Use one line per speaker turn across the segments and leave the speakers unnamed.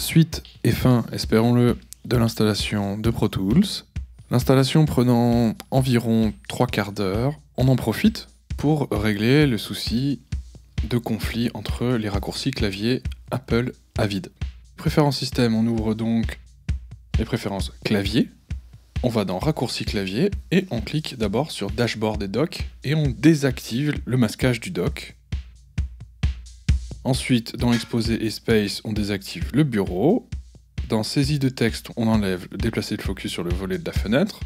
Suite et fin, espérons-le, de l'installation de Pro Tools. L'installation prenant environ 3/4 d'heure, on en profite pour régler le souci de conflit entre les raccourcis clavier Apple Avid. Préférences système, on ouvre donc les préférences clavier, on va dans raccourcis clavier et on clique d'abord sur dashboard et dock et on désactive le masquage du dock. Ensuite, dans exposé et space, on désactive le bureau. Dans saisie de texte, on enlève le déplacer le focus sur le volet de la fenêtre.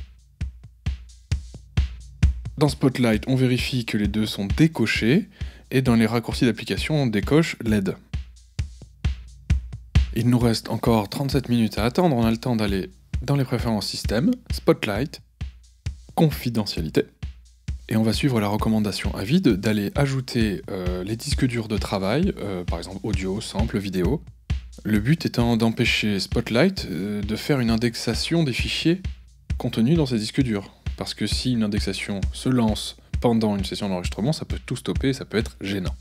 Dans Spotlight, on vérifie que les deux sont décochés. Et dans les raccourcis d'application, on décoche LED. Il nous reste encore 37 minutes à attendre. On a le temps d'aller dans les préférences système, Spotlight, confidentialité. Et on va suivre la recommandation Avid d'aller ajouter les disques durs de travail, par exemple audio, sample, vidéo. Le but étant d'empêcher Spotlight de faire une indexation des fichiers contenus dans ces disques durs. Parce que si une indexation se lance pendant une session d'enregistrement, ça peut tout stopper et ça peut être gênant.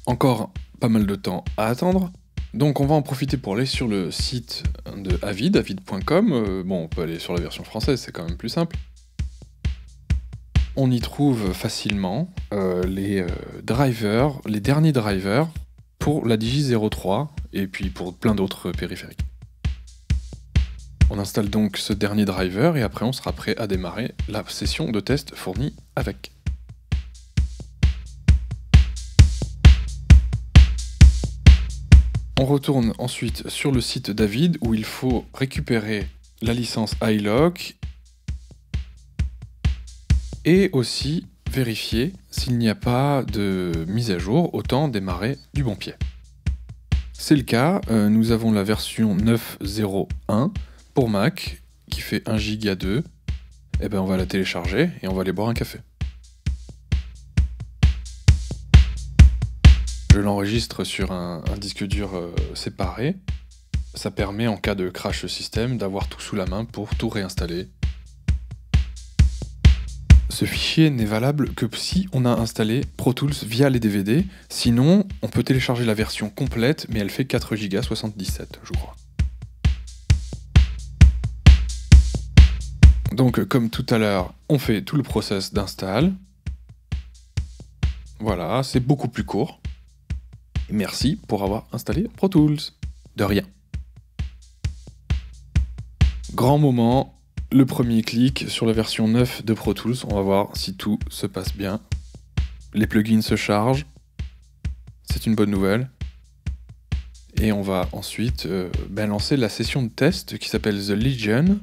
Encore pas mal de temps à attendre. Donc on va en profiter pour aller sur le site de Avid, avid.com. Bon, on peut aller sur la version française, c'est quand même plus simple. On y trouve facilement les drivers, les derniers drivers pour la Digi03 et puis pour plein d'autres périphériques. On installe donc ce dernier driver et après on sera prêt à démarrer la session de test fournie avec. On retourne ensuite sur le site d'Avid où il faut récupérer la licence iLock et aussi vérifier s'il n'y a pas de mise à jour, autant démarrer du bon pied. C'est le cas, nous avons la version 9.0.1 pour Mac qui fait 1 Go 2. Et ben on va la télécharger et on va aller boire un café. Je l'enregistre sur un disque dur séparé. Ça permet en cas de crash système d'avoir tout sous la main pour tout réinstaller. Ce fichier n'est valable que si on a installé Pro Tools via les DVD, sinon on peut télécharger la version complète, mais elle fait 4 Go 77, je crois. Donc comme tout à l'heure, on fait tout le process d'install. Voilà, c'est beaucoup plus court. Et merci pour avoir installé Pro Tools. De rien. Grand moment. Le premier clic sur la version 9 de Pro Tools, on va voir si tout se passe bien. Les plugins se chargent, c'est une bonne nouvelle. Et on va ensuite lancer la session de test qui s'appelle The Legion.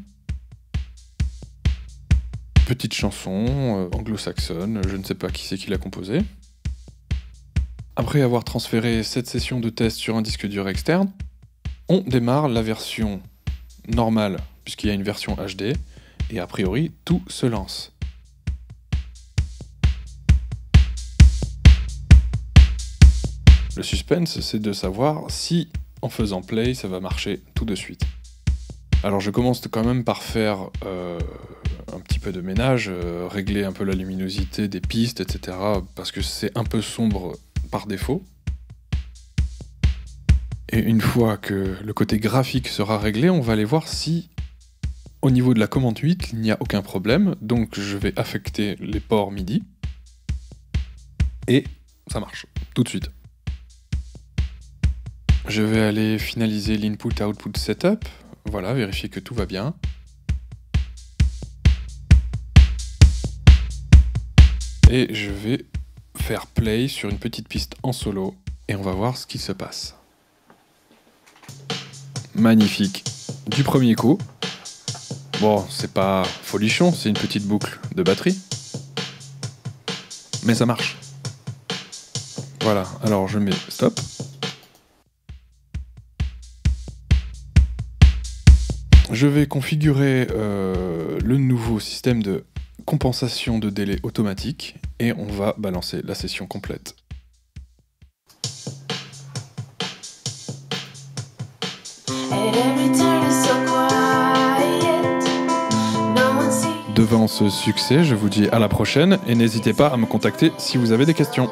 Petite chanson anglo-saxonne, je ne sais pas qui c'est qui l'a composée. Après avoir transféré cette session de test sur un disque dur externe, on démarre la version normale puisqu'il y a une version HD, et a priori, tout se lance. Le suspense, c'est de savoir si, en faisant play, ça va marcher tout de suite. Alors je commence quand même par faire un petit peu de ménage, régler un peu la luminosité des pistes, etc., parce que c'est un peu sombre par défaut. Et une fois que le côté graphique sera réglé, on va aller voir si au niveau de la commande 8, il n'y a aucun problème, donc je vais affecter les ports MIDI, et ça marche, tout de suite. Je vais aller finaliser l'input-output setup, voilà, vérifier que tout va bien. Et je vais faire play sur une petite piste en solo, et on va voir ce qui se passe. Magnifique, du premier coup. Bon, c'est pas folichon, c'est une petite boucle de batterie. Mais ça marche. Voilà, alors je mets stop. Je vais configurer le nouveau système de compensation de délai automatique et on va balancer la session complète. Devant ce succès, je vous dis à la prochaine et n'hésitez pas à me contacter si vous avez des questions.